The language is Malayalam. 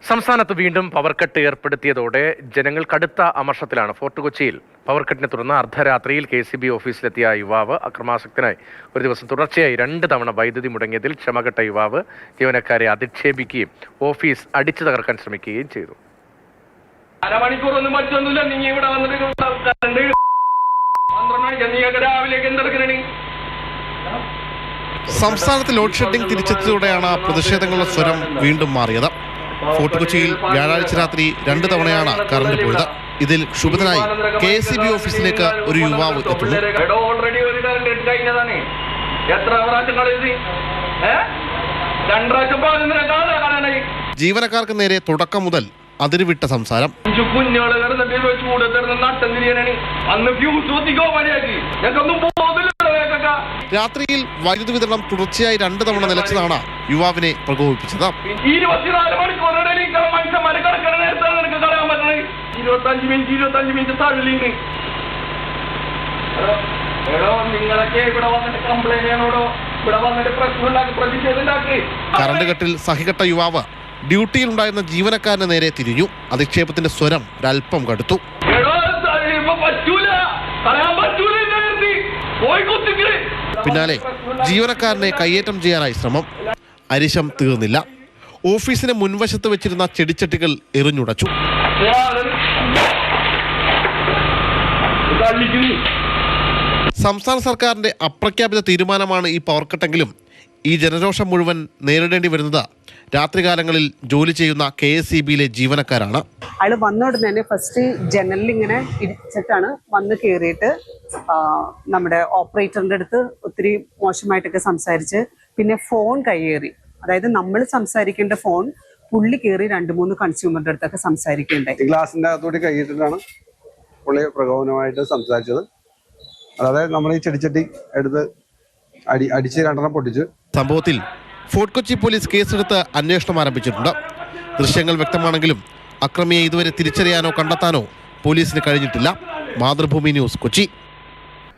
സംസ്ഥാനത്ത് വീണ്ടും പവർ കട്ട് ഏർപ്പെടുത്തിയതോടെ ജനങ്ങൾ കടുത്ത അമർഷത്തിലാണ്. ഫോർട്ട് കൊച്ചിയിൽ പവർ കട്ടിനെ തുടർന്ന് അർദ്ധരാത്രിയിൽ KCB ഓഫീസിലെത്തിയ യുവാവ് അക്രമാസക്തനായി ഒരു ദിവസം തുടർച്ചയായി 2 തവണ വൈദ്യുതി മുടങ്ങിയതിൽ ക്ഷമകെട്ട യുവാവ് ജീവനക്കാരെ അധിക്ഷേപിക്കുകയും ഓഫീസ് അടിച്ചു തകർക്കാൻ ശ്രമിക്കുകയും ചെയ്തു. സംസ്ഥാനത്ത് ലോഡ് ഷെഡിംഗ് തിരിച്ചെത്തിയതോടെയാണ് പ്രതിഷേധങ്ങളുടെ സ്വരം വീണ്ടും മാറിയത്. ഫോർട്ട് കൊച്ചിയിൽ വ്യാഴാഴ്ച രാത്രി 2 തവണയാണ് കറണ്ട് പോയത്. ഇതിൽ ക്ഷുഭിതനായി KCB ഓഫീസിലേക്ക് ഒരു യുവാവ് എത്തുന്നു. ജീവനക്കാർക്ക് നേരെ തുടക്കം മുതൽ അതിരുവിട്ട സംസാരം. രാത്രിയിൽ വൈദ്യുതി വിതരണം തുടർച്ചയായി 2 തവണ നിലച്ചതാണ് യുവാവിനെ പ്രകോപിപ്പിച്ചത്. കറണ്ട് കട്ടിൽ സഹികെട്ട യുവാവ് ഡ്യൂട്ടിയിലുണ്ടായിരുന്ന ജീവനക്കാരന് നേരെ തിരിഞ്ഞു. അധിക്ഷേപത്തിന്റെ സ്വരം ഒരൽപ്പം കടുത്തു. പിന്നാലെ ജീവനക്കാരനെ കയ്യേറ്റം ചെയ്യാനായി ശ്രമം. അരിശം തീർന്നില്ല. ഓഫീസിന് മുൻവശത്ത് വെച്ചിരുന്ന ചെടിച്ചട്ടികൾ എറിഞ്ഞുടച്ചു. സംസ്ഥാന സർക്കാരിന്റെ അപ്രഖ്യാപിത തീരുമാനമാണ് ഈ പവർ കട്ടെങ്കിലും ഈ ജനരോഷം മുഴുവൻ നേരിടേണ്ടി വരുന്നത് രാത്രികാലങ്ങളിൽ ജോലി ചെയ്യുന്ന KSEBയിലെ ജീവനക്കാരാണ്. അയാൾ വന്ന ഉടനെ തന്നെ ഫസ്റ്റ് ജനലിൽ ഇങ്ങനെ ഇടിച്ചിട്ടാണ് വന്ന് കയറിയിട്ട് നമ്മുടെ ഓപ്പറേറ്ററിൻ്റെ അടുത്ത് ഒത്തിരി മോശമായിട്ടൊക്കെ സംസാരിച്ച്, പിന്നെ ഫോൺ കയ്യേറി. അതായത് നമ്മൾ സംസാരിക്കേണ്ട ഫോൺ പുള്ളി കയറി 2-3 കൺസ്യൂമറിന്റെ അടുത്തൊക്കെ സംസാരിക്കേണ്ടായി. ഗ്ലാസിന്റെ അകത്തോട്ട് കൈയിട്ടിട്ടാണ് പുള്ളി പ്രകോപനമായിട്ട് സംസാരിച്ചത്. അതായത് നമ്മൾ ഈ ചെടിച്ചട്ടി എടുത്ത് അടിച്ച് 2 പൊട്ടിച്ചു. സംഭവത്തിൽ ഫോർട്ട് കൊച്ചി പോലീസ് കേസെടുത്ത് അന്വേഷണം ആരംഭിച്ചിട്ടുണ്ട്. ദൃശ്യങ്ങൾ വ്യക്തമാണെങ്കിലും അക്രമിയെ ഇതുവരെ തിരിച്ചറിയാനോ കണ്ടെത്താനോ പോലീസിന് കഴിഞ്ഞിട്ടില്ല. മാതൃഭൂമി ന്യൂസ്, കൊച്ചി.